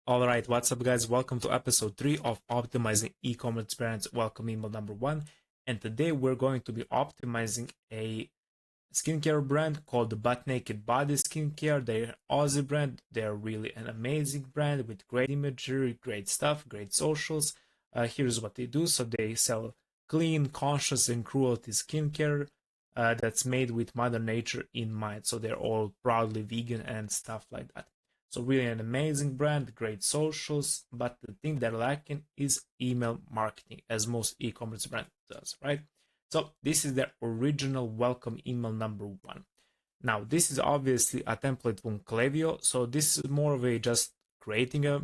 All right, what's up, guys? Welcome to episode 3 of Optimizing E-commerce Brands. Welcome email number 1. And today we're going to be optimizing a skincare brand called the Butt Naked Body Skincare. They're an Aussie brand. They're really an amazing brand with great imagery, great stuff, great socials. Here's what they do. So they sell clean, conscious, and cruelty skincare that's made with Mother Nature in mind. So they're all proudly vegan and stuff like that. So really an amazing brand, great socials, but the thing they're lacking is email marketing, as most e-commerce brand does, right? So this is their original welcome email number 1. Now this is obviously a template from Klaviyo, so this is more of a just creating a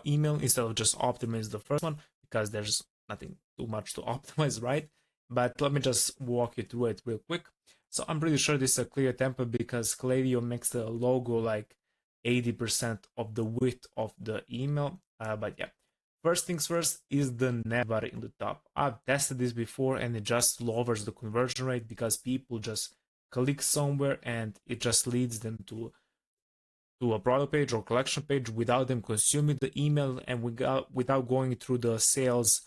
email instead of just optimize the first one, because there's nothing too much to optimize, right? But let me just walk you through it real quick. So I'm pretty sure this is a clear template because Klaviyo makes the logo like 80% of the width of the email. But yeah, first things first is the never in the top. I've tested this before and it just lowers the conversion rate because people just click somewhere and it just leads them to a product page or collection page without them consuming the email and without going through the sales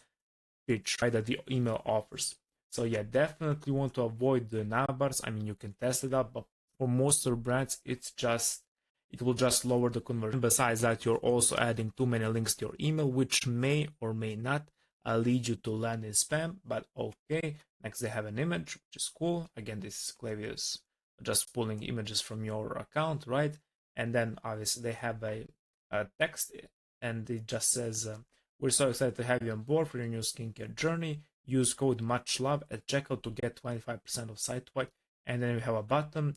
pitch, right, that the email offers. So yeah, definitely want to avoid the navbars. I mean, you can test it out, but for most of the brands, it will just lower the conversion. Besides that, you're also adding too many links to your email, which may or may not lead you to land in spam, but okay. Next, they have an image, which is cool. Again, this Klaviyo is just pulling images from your account, right? And then obviously they have a text, and it just says, we're so excited to have you on board for your new skincare journey. Use code MUCHLOVE at checkout to get 25% of site-wide. And then we have a button.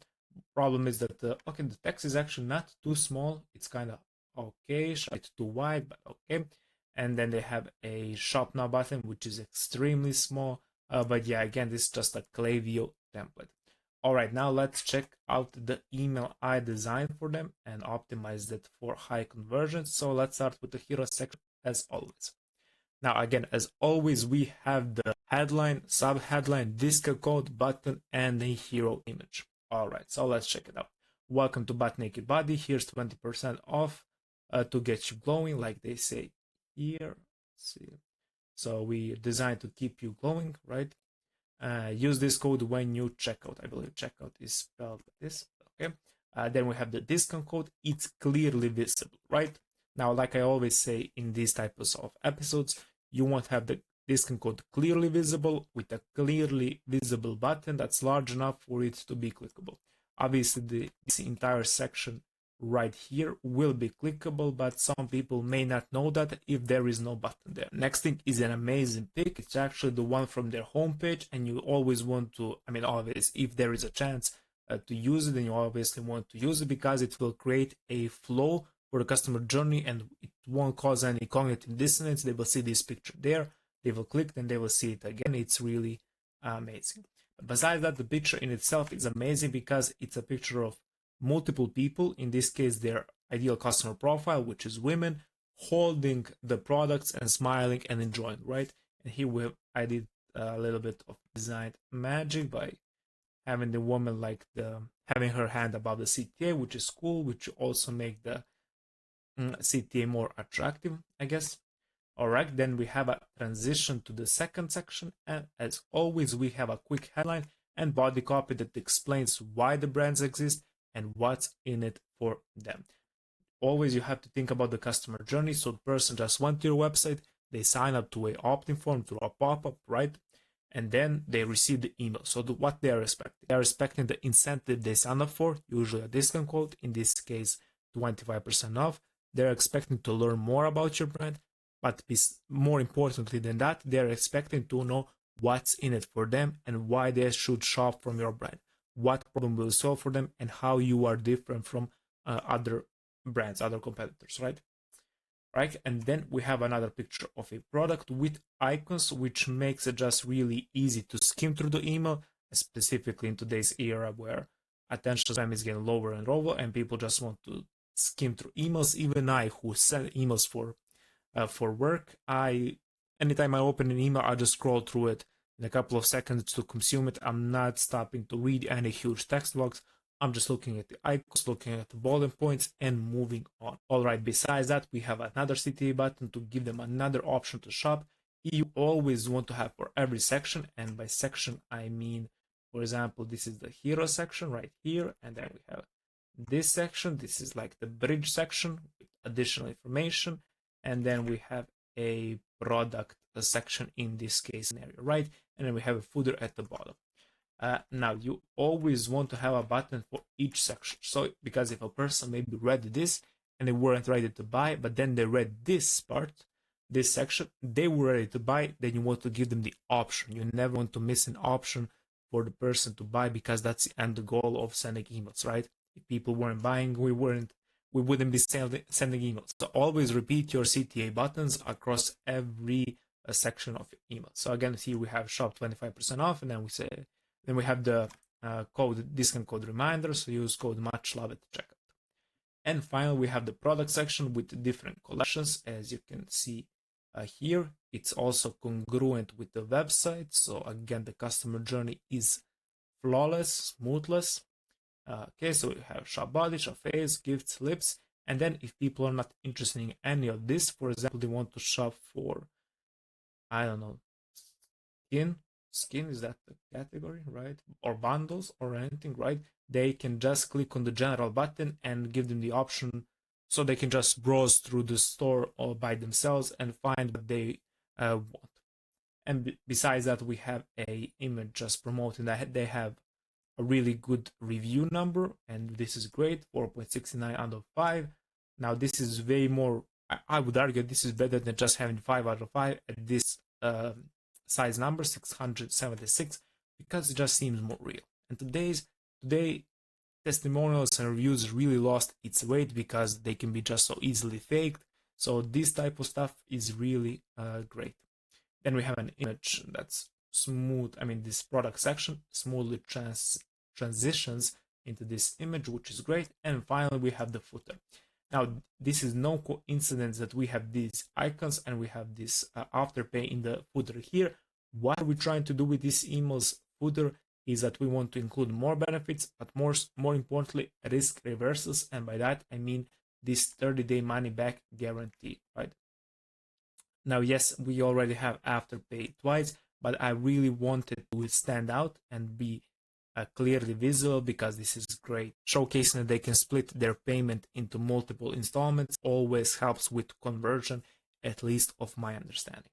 Problem is that the text is actually not too small. It's kind of okay, it's too wide, but okay. And then they have a shop now button, which is extremely small. But yeah, again, this is just a Klaviyo template. All right, now let's check out the email I designed for them and optimize it for high conversions. So let's start with the hero section as always. Now, again, as always, we have the headline, sub-headline, discount code, button, and the hero image. All right, so let's check it out. Welcome to Butt Naked Body. Here's 20% off to get you glowing, like they say here. Let's see. So we designed to keep you glowing, right? Use this code when you checkout. I believe checkout is spelled like this. Okay. Then we have the discount code. It's clearly visible, right? Now, like I always say in these types of episodes, you want to have the discount code clearly visible with a clearly visible button that's large enough for it to be clickable. Obviously, this entire section right here will be clickable, but some people may not know that if there is no button there. Next thing is an amazing pick. It's actually the one from their homepage, and you always want to, always, if there is a chance to use it, then you obviously want to use it because it will create a flow for the customer journey and it won't cause any cognitive dissonance. They will see this picture there, they will click, then they will see it again. It's really amazing. But besides that, the picture in itself is amazing because it's a picture of multiple people, in this case their ideal customer profile, which is women, holding the products and smiling and enjoying, right? And here I did a little bit of design magic by having the woman having her hand above the CTA, which is cool, which also make the CTA more attractive, I guess. All right, then we have a transition to the second section, and as always, we have a quick headline and body copy that explains why the brands exist and what's in it for them. Always you have to think about the customer journey. So the person just went to your website, they sign up to a opt-in form through a pop-up, right? And then they receive the email. So what they are expecting? They are expecting the incentive they sign up for, usually a discount code, in this case 25% off. They're expecting to learn more about your brand, but more importantly than that, they're expecting to know what's in it for them and why they should shop from your brand, what problem will solve for them, and how you are different from other brands, other competitors, right? Right, and then we have another picture of a product with icons, which makes it just really easy to skim through the email, specifically in today's era where attention span is getting lower and lower and people just want to skim through emails. Even I, who send emails for work, anytime I open an email, I just scroll through it in a couple of seconds to consume it. I'm not stopping to read any huge text blocks. I'm just looking at the icons, looking at the bullet points, and moving on. All right, besides that, we have another CTA button to give them another option to shop. You always want to have for every section, and by section, I mean, for example, this is the hero section right here, and then we have this section. This is like the bridge section with additional information, and then we have a product section in this case scenario, right? And then we have a footer at the bottom. Now you always want to have a button for each section. So because if a person maybe read this and they weren't ready to buy, but then they read this part, this section, they were ready to buy, then you want to give them the option. You never want to miss an option for the person to buy, because that's the end goal of sending emails, right? If people weren't buying, we wouldn't be sending emails. So always repeat your CTA buttons across every section of your email. So again, here we have shop 25% off, and then we have the discount code reminder, so use code much love at checkout. And finally, we have the product section with different collections. As you can see here, it's also congruent with the website. So again, the customer journey is flawless, smoothless. Okay, so we have shop body, shop face, gifts, lips. And then if people are not interested in any of this, for example, they want to shop for, I don't know, skin, is that the category, right? Or bundles or anything, right? They can just click on the general button and give them the option, so they can just browse through the store all by themselves and find what they want. And besides that, we have a image just promoting that they have a really good review number, and this is great, 4.69 out of 5. Now this is way more, I would argue this is better than just having 5 out of 5 at this size number, 676, because it just seems more real. And today testimonials and reviews really lost its weight because they can be just so easily faked. So this type of stuff is really great. Then we have an image that's smooth. I mean, this product section smoothly transitions into this image, which is great. And finally, we have the footer. Now, this is no coincidence that we have these icons and we have this afterpay in the footer here. What are we trying to do with this email's footer is that we want to include more benefits, but more importantly, risk reversals. And by that, I mean this 30-day money back guarantee, right? Now, yes, we already have afterpay twice, but I really wanted to stand out and be clearly visible, because this is great. Showcasing that they can split their payment into multiple installments always helps with conversion, at least of my understanding.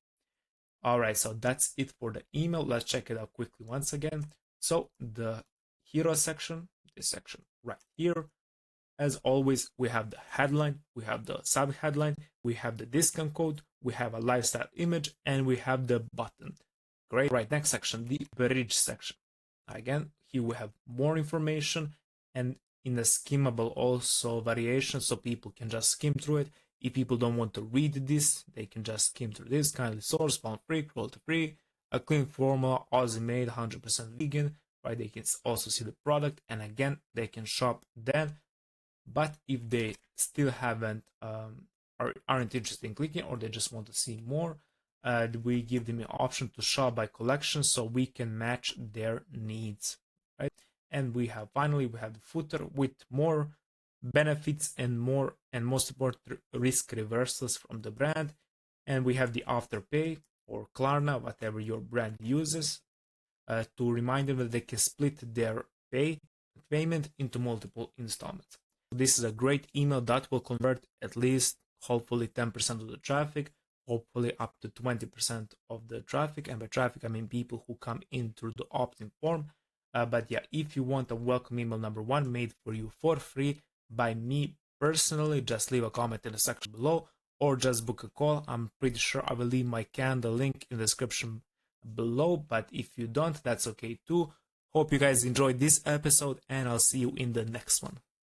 All right, so that's it for the email. Let's check it out quickly once again. So the hero section, this section right here, as always, we have the headline, we have the sub-headline, we have the discount code, we have a lifestyle image, and we have the button. Great. Right, next section, the bridge section. Again, here we have more information, and in the skimmable also variation, so people can just skim through it. If people don't want to read this, they can just skim through this. Kindly sourced, pound free, cruelty free, a clean formula, Aussie made, 100% vegan, right? They can also see the product, and again, they can shop then. But if they still haven't aren't interested in clicking, or they just want to see more, we give them an option to shop by collection, so we can match their needs, right? And finally we have the footer with more benefits and most important risk reversals from the brand. And we have the afterpay or Klarna, whatever your brand uses, to remind them that they can split their payment into multiple installments. This is a great email that will convert at least hopefully 10% of the traffic, hopefully up to 20% of the traffic. And by traffic, I mean people who come in through the opt-in form. But yeah, if you want a welcome email number 1 made for you for free by me personally, just leave a comment in the section below, or just book a call. I'm pretty sure I will leave my calendar link in the description below, but if you don't, that's okay too. Hope you guys enjoyed this episode, and I'll see you in the next one.